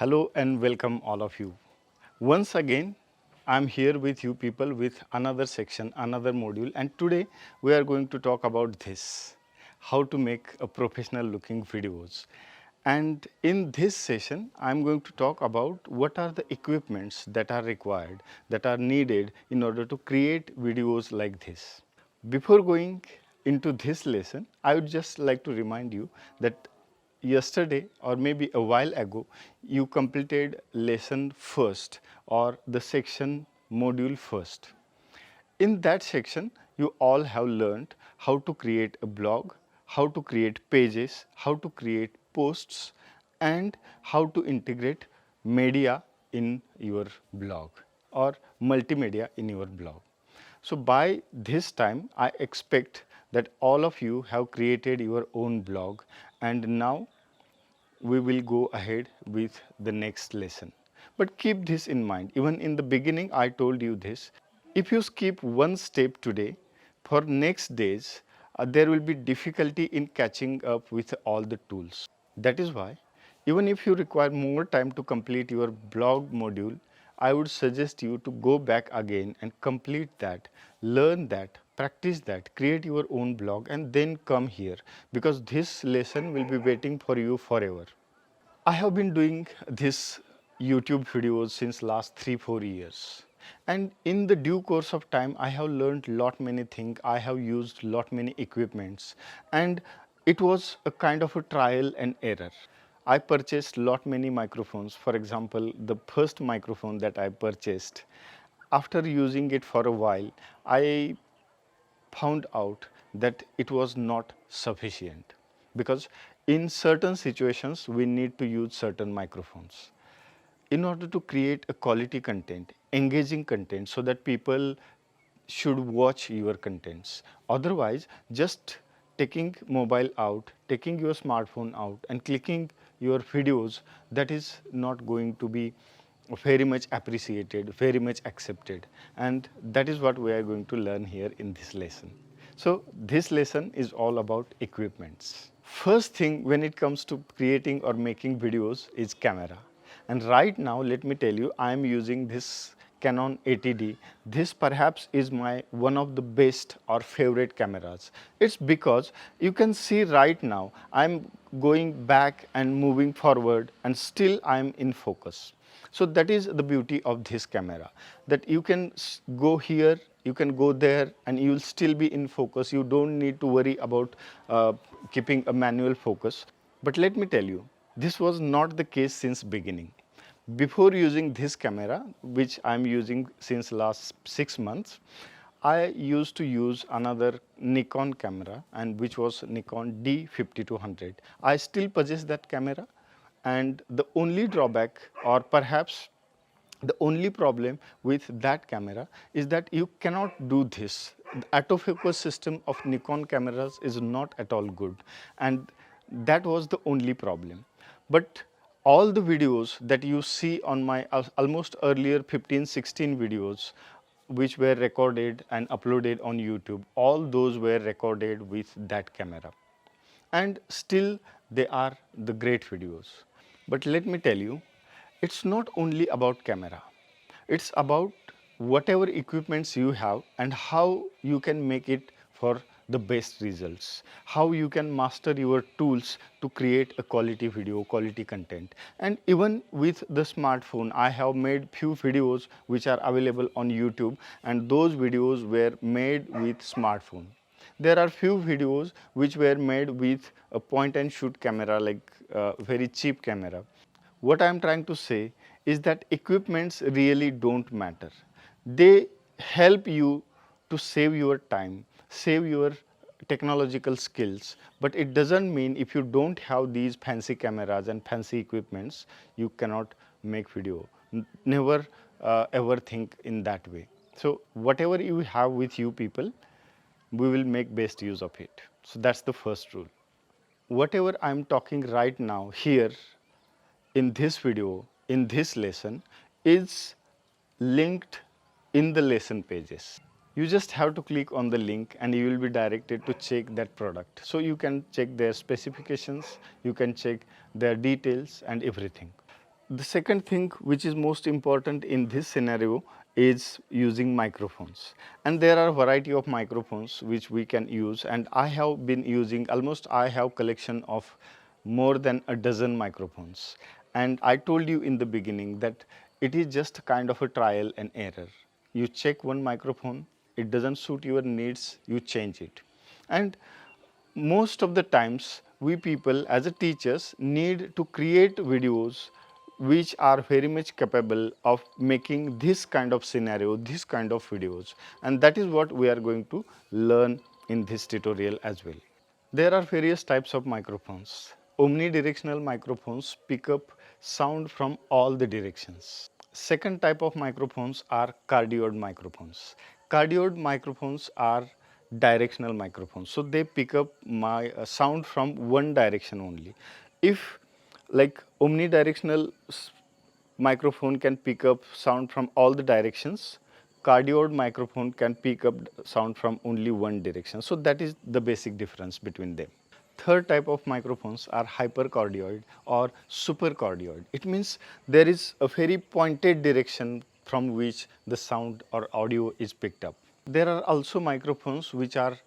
Hello and welcome all of you. Once again, I'm here with you people with another section, another module, and today we are going to talk about this, how to make a professional looking videos. And in this session, I'm going to talk about what are the equipments that are required, that are needed in order to create videos like this. Before going into this lesson, I would just like to remind you that yesterday or maybe a while ago you completed lesson first or the section module first. In that section you all have learned how to create a blog, how to create pages, how to create posts and how to integrate media in your blog or multimedia in your blog. So by this time I expect that all of you have created your own blog, and now we will go ahead with the next lesson. But keep this in mind, even in the beginning I told you this, if you skip one step today, for next days there will be difficulty in catching up with all the tools. That is why even if you require more time to complete your blog module, I would suggest you to go back again and complete that, learn that, practice that, create your own blog and then come here, because this lesson will be waiting for you forever. I have been doing this YouTube videos since last 3-4 years, and in the due course of time I have learned lot many things. I have used lot many equipments, and it was a kind of a trial and error. I purchased lot many microphones. For example, the first microphone that I purchased, after using it for a while I found out that it was not sufficient, because in certain situations we need to use certain microphones in order to create a quality content, engaging content, so that people should watch your contents. Otherwise, just taking mobile out, taking your smartphone out and clicking your videos, that is not going to be very much appreciated, very much accepted, and that is what we are going to learn here in this lesson. So this lesson is all about equipments. First thing when it comes to creating or making videos is camera. And right now let me tell you, I am using this Canon 80D. This perhaps is my one of the best or favorite cameras. It's because you can see right now I'm going back and moving forward and still I'm in focus. So that is the beauty of this camera, that you can go here, you can go there and you will still be in focus. You don't need to worry about keeping a manual focus. But let me tell you, this was not the case since beginning. Before using this camera, which I am using since last 6 months, I used to use another Nikon camera, and which was Nikon D5200. I still possess that camera, and the only drawback, or perhaps the only problem with that camera, is that you cannot do this. The autofocus system of Nikon cameras is not at all good, and that was the only problem. But all the videos that you see on my almost earlier 15-16 videos which were recorded and uploaded on YouTube, all those were recorded with that camera, and still they are the great videos. But let me tell you, it's not only about camera, it's about whatever equipments you have and how you can make it for the best results, how you can master your tools to create a quality video, quality content. And even with the smartphone, I have made few videos which are available on YouTube, and those videos were made with smartphone. There are few videos which were made with a point and shoot camera, like very cheap camera. What I am trying to say is that equipments really don't matter. They help you to save your time, save your technological skills, but it doesn't mean if you don't have these fancy cameras and fancy equipments, you cannot make video. Never ever think in that way. So whatever you have with you people, we will make best use of it. So that's the first rule. Whatever I'm talking right now here in this video, in this lesson, is linked in the lesson pages. You just have to click on the link and you will be directed to check that product. So you can check their specifications, you can check their details and everything. The second thing which is most important in this scenario is using microphones, and there are a variety of microphones which we can use, and I have been using almost, I have collection of more than a dozen microphones, and I told you in the beginning that it is just kind of a trial and error. You check one microphone, it doesn't suit your needs, you change it. And most of the times we people as a teachers need to create videos which are very much capable of making this kind of scenario, this kind of videos, and that is what we are going to learn in this tutorial as well. There are various types of microphones. Omnidirectional microphones pick up sound from all the directions. Second type of microphones are cardioid microphones. Cardioid microphones are directional microphones. So they pick up my sound from one direction only. If like omnidirectional microphone can pick up sound from all the directions, cardioid microphone can pick up sound from only one direction. So that is the basic difference between them. Third type of microphones are hypercardioid or supercardioid. It means there is a very pointed direction from which the sound or audio is picked up. There are also microphones which are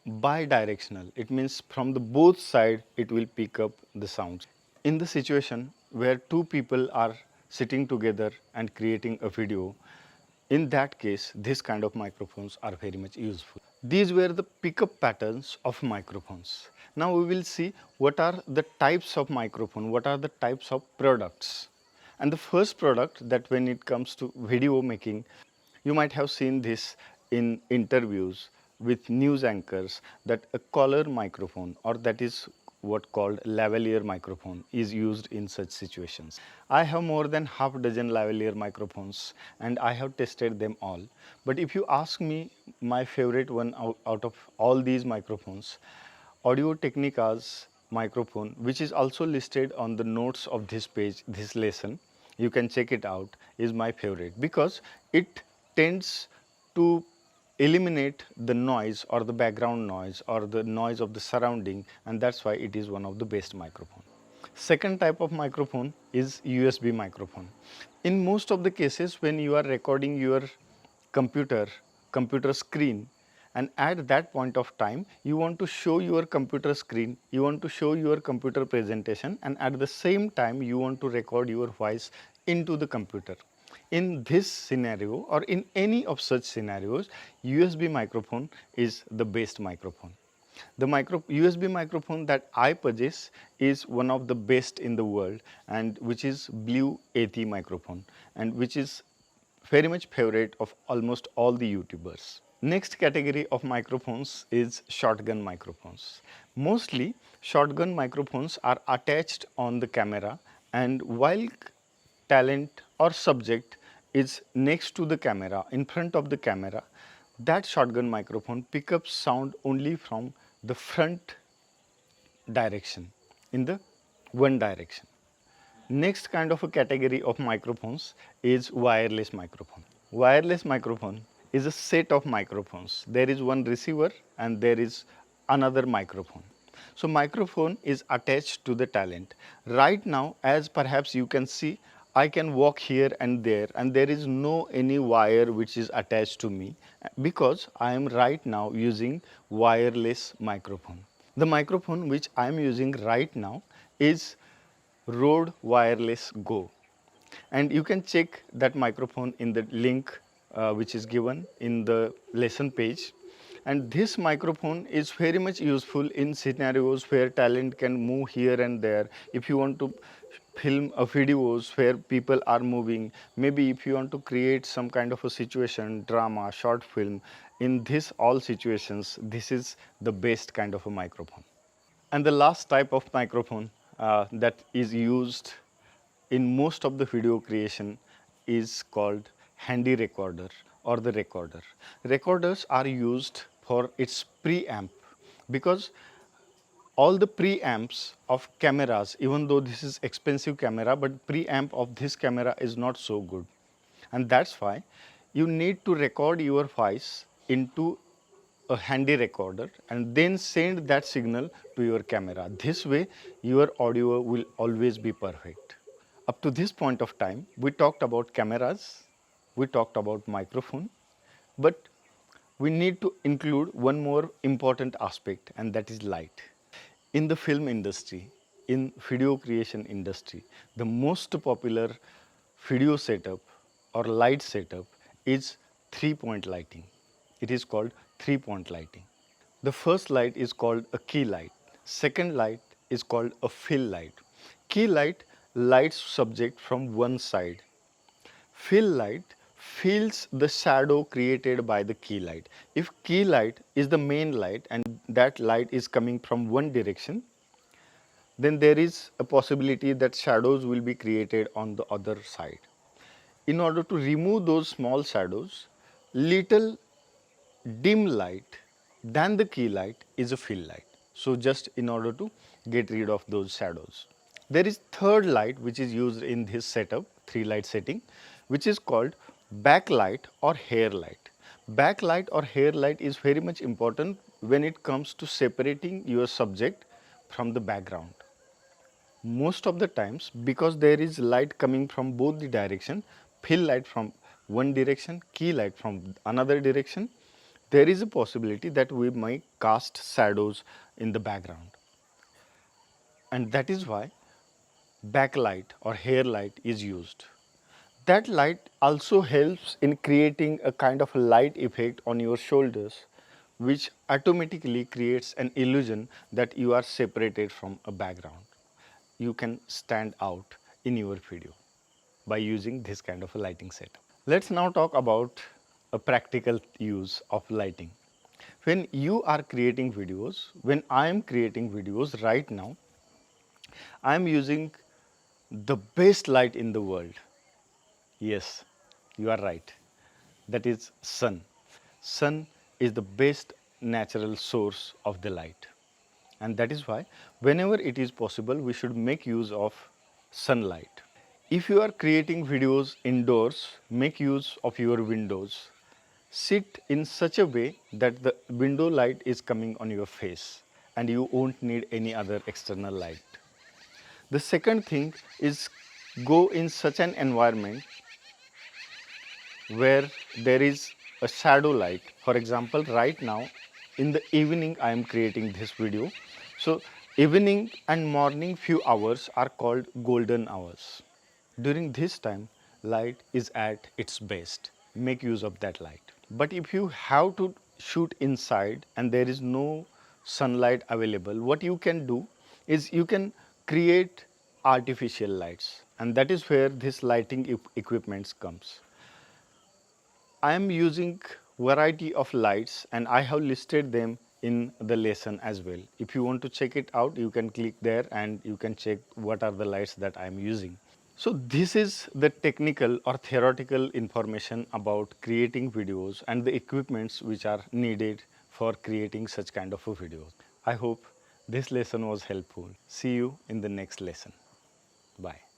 bidirectional. It means from the both side it will pick up the sounds. In the situation where two people are sitting together and creating a video, in that case this kind of microphones are very much useful. These were the pickup patterns of microphones. Now we will see what are the types of microphone, what are the types of products. And the first product that when it comes to video making, you might have seen this in interviews with news anchors, that a collar microphone, or that is what called lavalier microphone, is used in such situations. I have more than half a dozen lavalier microphones and I have tested them all. But if you ask me my favorite one out of all these microphones, Audio Technica's microphone, which is also listed on the notes of this page, this lesson, you can check it out, is my favorite because it tends to eliminate the noise or the background noise or the noise of the surrounding, and that's why it is one of the best microphone. Second type of microphone is USB microphone. In most of the cases when you are recording your computer screen, and at that point of time you want to show your computer screen, you want to show your computer presentation, and at the same time you want to record your voice into the computer. In this scenario or in any of such scenarios, USB microphone is the best microphone. The USB microphone that I possess is one of the best in the world, and which is Blue AT microphone, and which is very much favorite of almost all the YouTubers. Next category of microphones is shotgun microphones. Mostly shotgun microphones are attached on the camera, and while talent or subject is next to the camera, in front of the camera, that shotgun microphone picks up sound only from the front direction, in the one direction. Next kind of a category of microphones is wireless microphone. Wireless microphone is a set of microphones. There is one receiver and there is another microphone. So microphone is attached to the talent. Right now, as perhaps you can see, I can walk here and there is no any wire which is attached to me because I am right now using wireless microphone. The microphone which I am using right now is Rode Wireless Go, and you can check that microphone in the link which is given in the lesson page. And this microphone is very much useful in scenarios where talent can move here and there. If you want to film a videos where people are moving, maybe if you want to create some kind of a situation, drama, short film, in this all situations, this is the best kind of a microphone. And the last type of microphone that is used in most of the video creation is called handy recorder or the recorder. Recorders are used for its preamp because all the preamps of cameras, even though this is expensive camera, but preamp of this camera is not so good, and that's why you need to record your voice into a handy recorder and then send that signal to your camera. This way your audio will always be perfect. Up to this point of time, we talked about cameras, we talked about microphone, but we need to include one more important aspect, and that is light. In the film industry, in video creation industry, the most popular video setup or light setup is 3-point lighting. It is called 3-point lighting. The first light is called a key light. Second light is called a fill light. Key light lights subject from one side. Fill light fills the shadow created by the key light. If key light is the main light and that light is coming from one direction, then there is a possibility that shadows will be created on the other side. In order to remove those small shadows, little dim light than the key light is a fill light. So just in order to get rid of those shadows. There is third light which is used in this setup, 3 light setting, which is called backlight or hair light. Backlight or hair light is very much important when it comes to separating your subject from the background. Most of the times, because there is light coming from both the direction, fill light from one direction, key light from another direction, there is a possibility that we might cast shadows in the background. And that is why backlight or hair light is used. That light also helps in creating a kind of light effect on your shoulders, which automatically creates an illusion that you are separated from a background. You can stand out in your video by using this kind of a lighting setup. Let's now talk about a practical use of lighting. When you are creating videos, when I am creating videos right now, I am using the best light in the world. Yes, you are right. That is sun. Sun is the best natural source of the light. And that is why whenever it is possible, we should make use of sunlight. If you are creating videos indoors, make use of your windows. Sit in such a way that the window light is coming on your face and you won't need any other external light. The second thing is go in such an environment where there is a shadow light. For example, right now in the evening I am creating this video. So evening and morning few hours are called golden hours. During this time, light is at its best. Make use of that light. But if you have to shoot inside and there is no sunlight available, what you can do is you can create artificial lights, and that is where this lighting equipment comes. I am using variety of lights and I have listed them in the lesson as well. If you want to check it out, you can click there and you can check what are the lights that I am using. So this is the technical or theoretical information about creating videos and the equipments which are needed for creating such kind of a video. I hope this lesson was helpful. See you in the next lesson. Bye.